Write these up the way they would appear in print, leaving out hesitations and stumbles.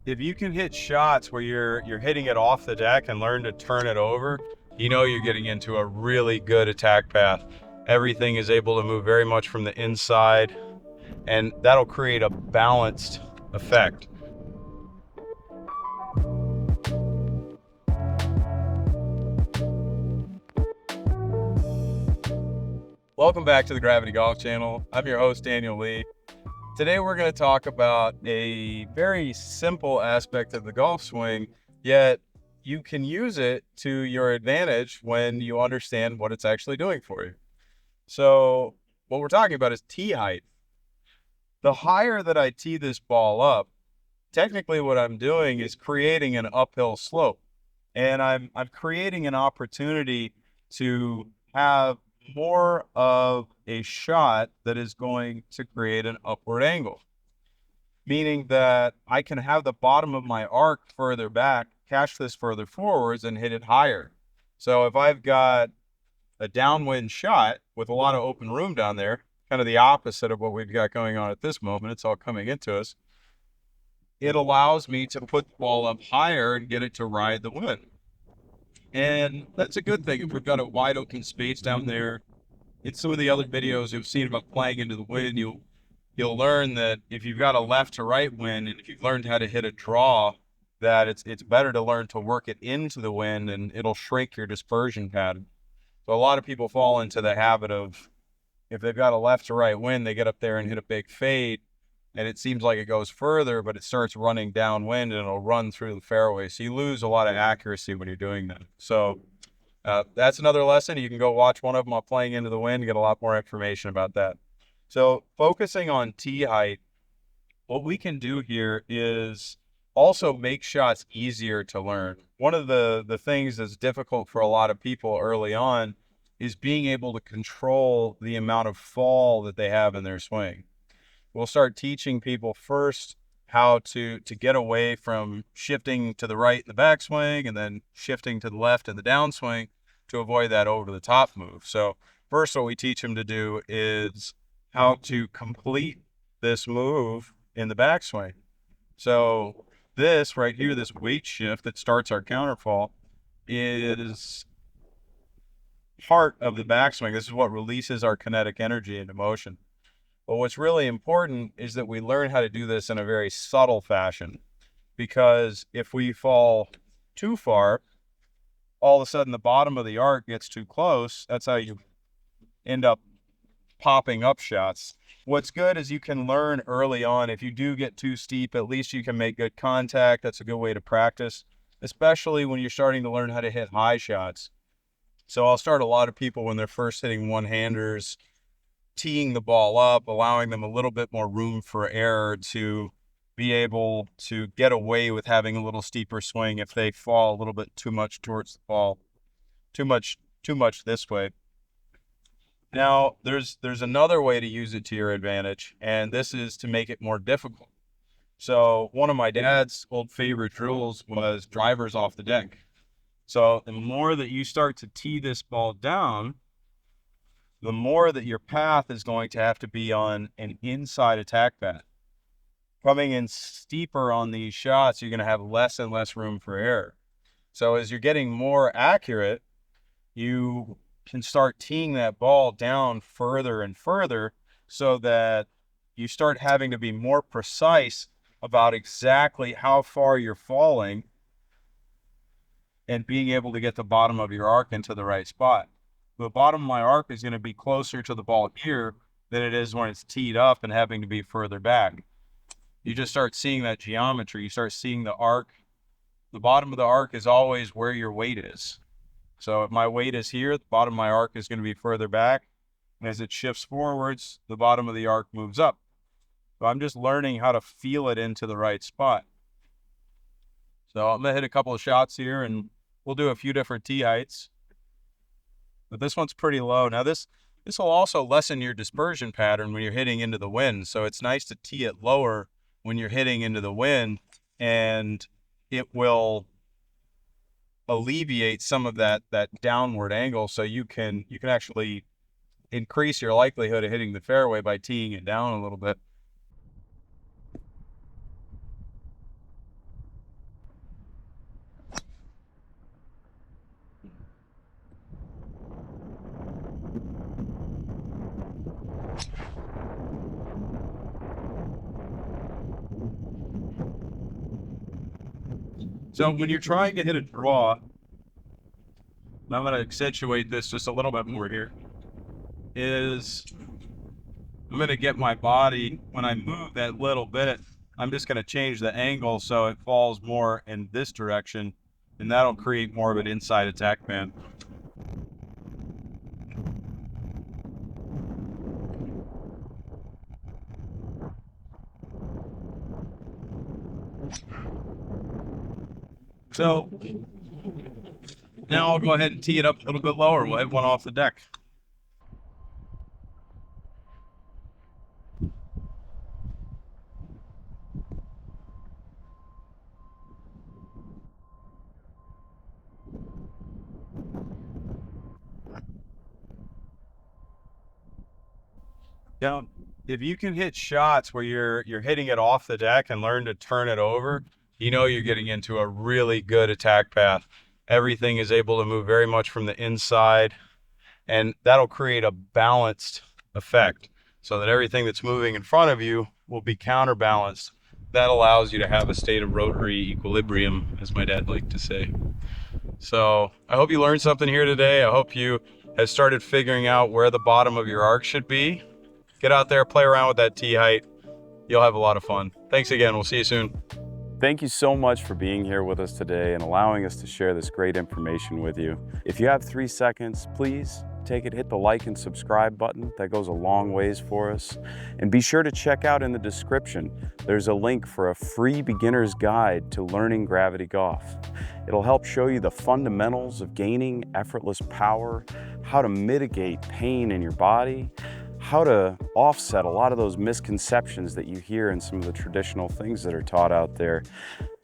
If you can hit shots where you're hitting it off the deck and learn to turn it over, you know you're getting into a really good attack path. Everything is able to move very much from the inside, and that'll create a balanced effect. Welcome back to the Gravity Golf Channel. I'm your host, Daniel Lee. Today we're going to talk about a very simple aspect of the golf swing, yet you can use it to your advantage when you understand what it's actually doing for you. So what we're talking about is tee height. The higher that I tee this ball up, technically what I'm doing is creating an uphill slope. And I'm creating an opportunity to have more of a shot that is going to create an upward angle, meaning that I can have the bottom of my arc further back, catch this further forwards, and hit it higher. So if I've got a downwind shot with a lot of open room down there, kind of the opposite of what we've got going on at this moment, it's all coming into us, it allows me to put the ball up higher and get it to ride the wind. And that's a good thing. If we've got a wide open space down there, in some of the other videos you've seen about playing into the wind, you'll learn that if you've got a left to right wind, and if you've learned how to hit a draw, that it's better to learn to work it into the wind, and it'll shrink your dispersion pattern. So a lot of people fall into the habit of, if they've got a left to right wind, they get up there and hit a big fade, and it seems like it goes further, but it starts running downwind and it'll run through the fairway. So you lose a lot of accuracy when you're doing that. So that's another lesson. You can go watch one of them on playing into the wind, get a lot more information about that. So focusing on tee height, what we can do here is also make shots easier to learn. One of the things that's difficult for a lot of people early on is being able to control the amount of fall that they have in their swing. We'll start teaching people first how to get away from shifting to the right in the backswing and then shifting to the left in the downswing to avoid that over the top move. So first, what we teach them to do is how to complete this move in the backswing. So this right here, this weight shift that starts our counterfall, is part of the backswing. This is what releases our kinetic energy into motion. But what's really important is that we learn how to do this in a very subtle fashion, because if we fall too far, all of a sudden the bottom of the arc gets too close. That's how you end up popping up shots. What's good is you can learn early on. If you do get too steep, at least you can make good contact. That's a good way to practice, especially when you're starting to learn how to hit high shots. So I'll start a lot of people when they're first hitting one-handers, teeing the ball up, allowing them a little bit more room for error to be able to get away with having a little steeper swing if they fall a little bit too much towards the ball, too much this way. Now, there's another way to use it to your advantage, and this is to make it more difficult. So one of my dad's old favorite drills was drivers off the deck. So the more that you start to tee this ball down, the more that your path is going to have to be on an inside attack path. Coming in steeper on these shots, you're going to have less and less room for error. So as you're getting more accurate, you can start teeing that ball down further and further so that you start having to be more precise about exactly how far you're falling and being able to get the bottom of your arc into the right spot. The bottom of my arc is going to be closer to the ball here than it is when it's teed up and having to be further back. You just start seeing that geometry. You start seeing the arc. The bottom of the arc is always where your weight is. So if my weight is here, the bottom of my arc is going to be further back. And as it shifts forwards, the bottom of the arc moves up. So I'm just learning how to feel it into the right spot. So I'm going to hit a couple of shots here, and we'll do a few different tee heights. But this one's pretty low. Now this will also lessen your dispersion pattern when you're hitting into the wind. So it's nice to tee it lower when you're hitting into the wind, and it will alleviate some of that downward angle. So you can actually increase your likelihood of hitting the fairway by teeing it down a little bit. So when you're trying to hit a draw, I'm going to accentuate this just a little bit more here, is I'm going to get my body, when I move that little bit, I'm just going to change the angle so it falls more in this direction, and that'll create more of an inside attack band. So now I'll go ahead and tee it up a little bit lower. We'll hit one off the deck. Now, if you can hit shots where you're hitting it off the deck and learn to turn it over, you know you're getting into a really good attack path. Everything is able to move very much from the inside, and that'll create a balanced effect so that everything that's moving in front of you will be counterbalanced. That allows you to have a state of rotary equilibrium, as my dad liked to say. So I hope you learned something here today. I hope you have started figuring out where the bottom of your arc should be. Get out there, play around with that tee height. You'll have a lot of fun. Thanks again. We'll see you soon. Thank you so much for being here with us today and allowing us to share this great information with you. If you have 3 seconds, please take it, hit the like and subscribe button. That goes a long ways for us. And be sure to check out in the description. There's a link for a free beginner's guide to learning gravity golf. It'll help show you the fundamentals of gaining effortless power, how to mitigate pain in your body, how to offset a lot of those misconceptions that you hear in some of the traditional things that are taught out there,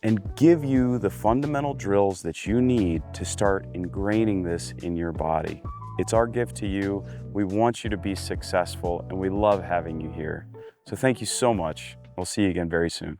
and give you the fundamental drills that you need to start ingraining this in your body. It's our gift to you. We want you to be successful, and we love having you here. So thank you so much. We'll see you again very soon.